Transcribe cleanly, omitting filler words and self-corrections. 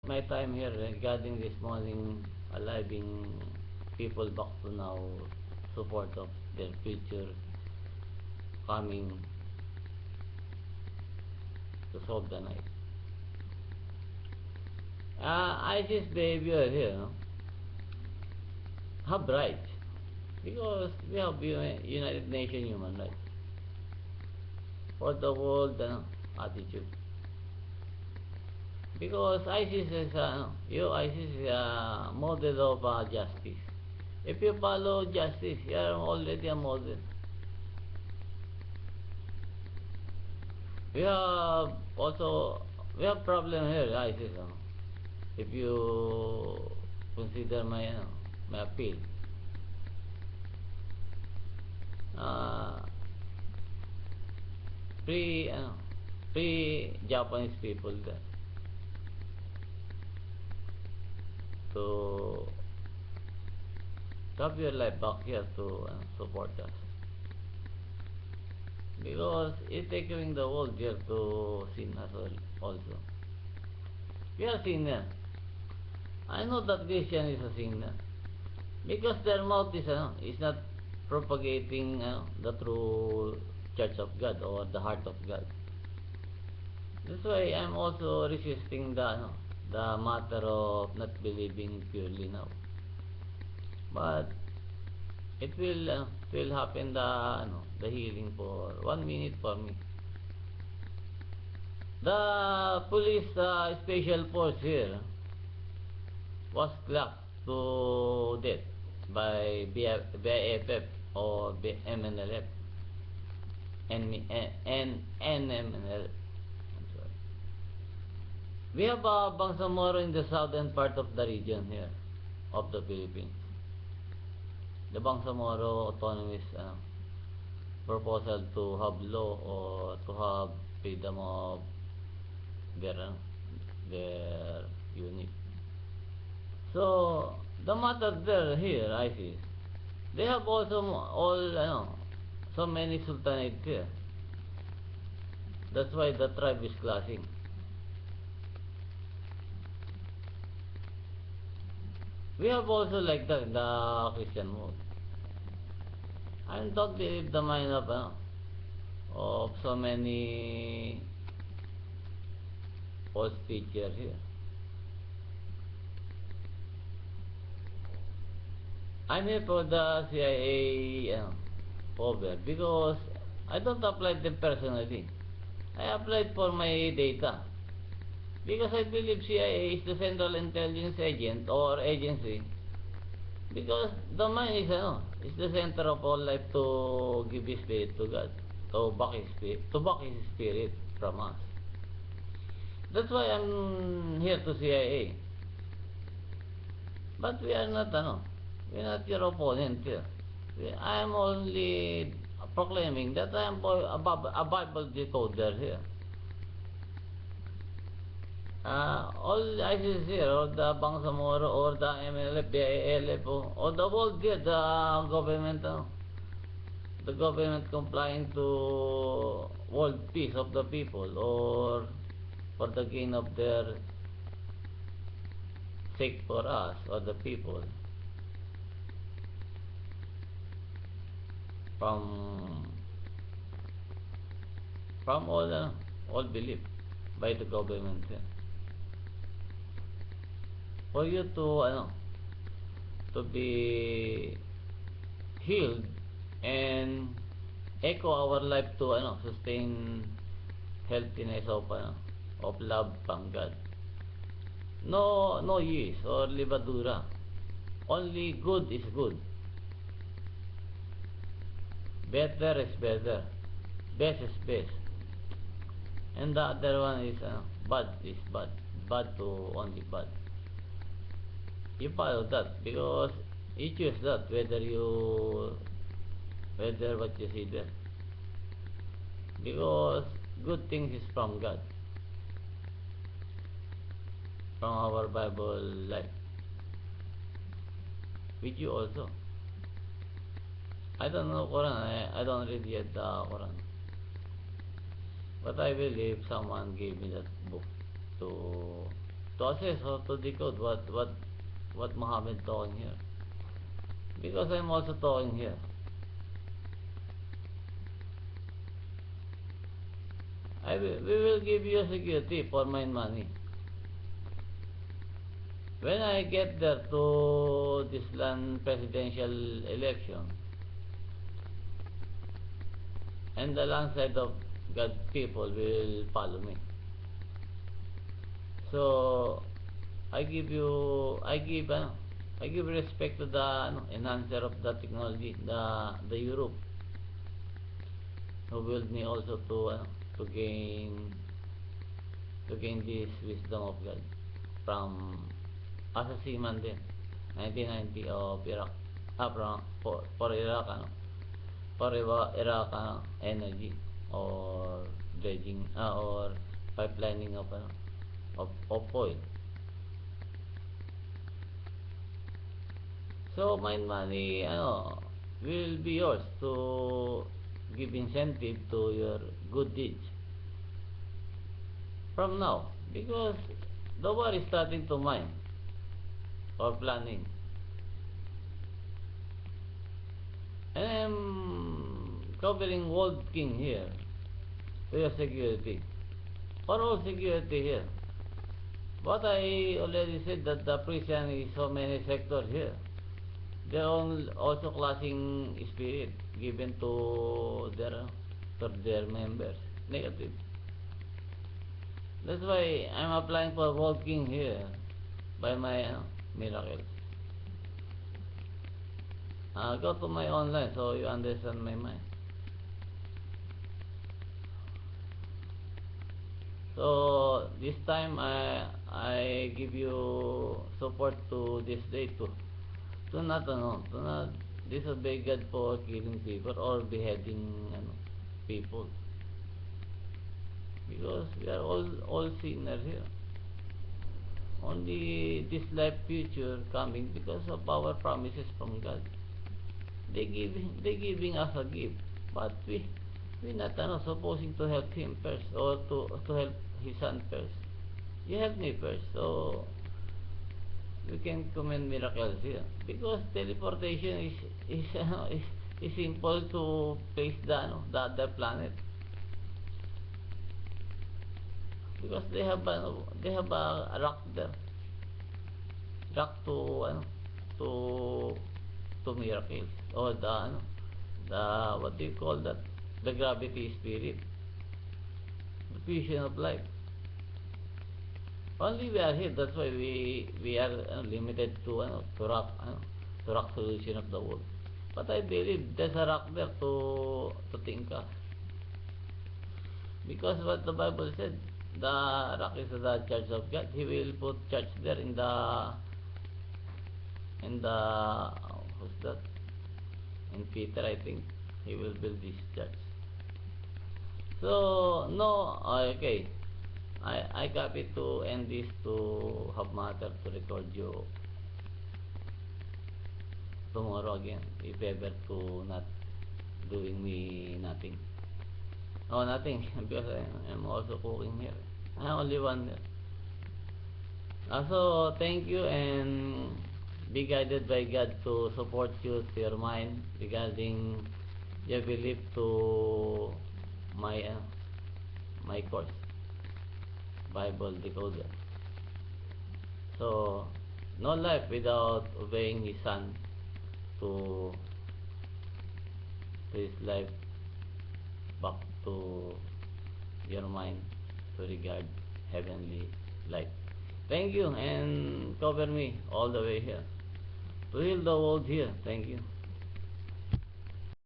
My time here regarding this morning aliving people back to now support of their future coming to solve the night. ISIS behavior here, no? How bright? Because we have United Nations human rights for the world attitude. Because ISIS is ISIS is a model of justice. If you follow justice, you are already a model. We have also problem here, ISIS. If you consider my appeal, pre pre Japanese people there to have your life back here to support us, because it's taking the world here to sin us also. We are sinner. I know that Christian is a sinner because their mouth is not propagating the true church of God or the heart of God. That's why I'm also resisting the matter of not believing purely now. But it will happen the healing for 1 minute for me. The police special force here was clapped to death by BIFF or MNLF and NMNL. I'm sorry. We have Bangsamoro in the southern part of the region here of the Philippines. The Bangsamoro autonomous proposal to have law or to have freedom of their unit. So the matter there here, I see, they have also all so many sultanates here. That's why the tribe is clashing. We have also like that in the Christian world. I don't believe the mind of so many false teachers here. I'm here for the CIA cover because I don't apply them personally. I applied for my data because I believe CIA is the Central Intelligence Agent or agency, because the mind is the center of all life to give his spirit to God, to back his spirit from us. That's why I'm here to CIA. But we are not we're not your opponent here. I am only proclaiming that I am a Bible decoder here. All ISIS here, or the Bangsamoro, or the MLF, BILF, or the world here, the government complying to world peace of the people, or for the gain of their sake for us, or the people, from all belief by the government here. For you to be healed and echo our life to sustain healthiness of love from God. No yeast or levadura. Only good is good. Better is better. Best is best. And the other one is bad is bad. Bad to only bad. You follow that because you choose that whether what you see there, because good things is from God, from our Bible life, with you also. I don't know Quran. I don't read yet the Quran, but I believe someone gave me that book to assess or to decode what Muhammad talking here. Because I'm also talking here. We will give you security for my money. When I get there to this land presidential election, and the landslide of God people will follow me. So I give respect to the enhancer of the technology, the Europe, who willed me also to gain this wisdom of God from as a seaman din 1990 of Iraq, for Iraq energy or dredging or pipelining of oil. So my money will be yours to give incentive to your good deeds from now, because the war is starting to mine or planning, and I'm covering World King here to your security, for all security here. But I already said that the prison is so many sectors here. They're also classing spirit given to their members. Negative. That's why I'm applying for World King here by my miracles. Go to my online so you understand my mind. So this time I give you support to this day to not disobey God for killing people or beheading people, because we are all sinners here. Only this life future coming because of our promises from God. They giving us a gift, but we not supposing to help him first, or to help his son first. You help me first, so we can command miracles here, because teleportation is simple to place the other planet, because they have a rock there, rock to miracles, or the what do you call that, the gravity spirit, the fusion of life. Only we are here. That's why we are limited to rock solution of the world. But I believe there's a rock there to think of, because what the Bible said, the rock is the church of God. He will put church there in the who's that? In Peter, I think he will build this church. So no, okay. I copy to end this to have matter to record you tomorrow again, if ever to not doing me nothing. Oh, nothing, because I'm also cooking here. I only one here. So thank you, and be guided by God to support you to your mind regarding your belief to my course, Bible Decoder. So no life without obeying His Son to His life back to your mind to regard heavenly life. Thank you, and cover me all the way here to heal the world here. Thank you.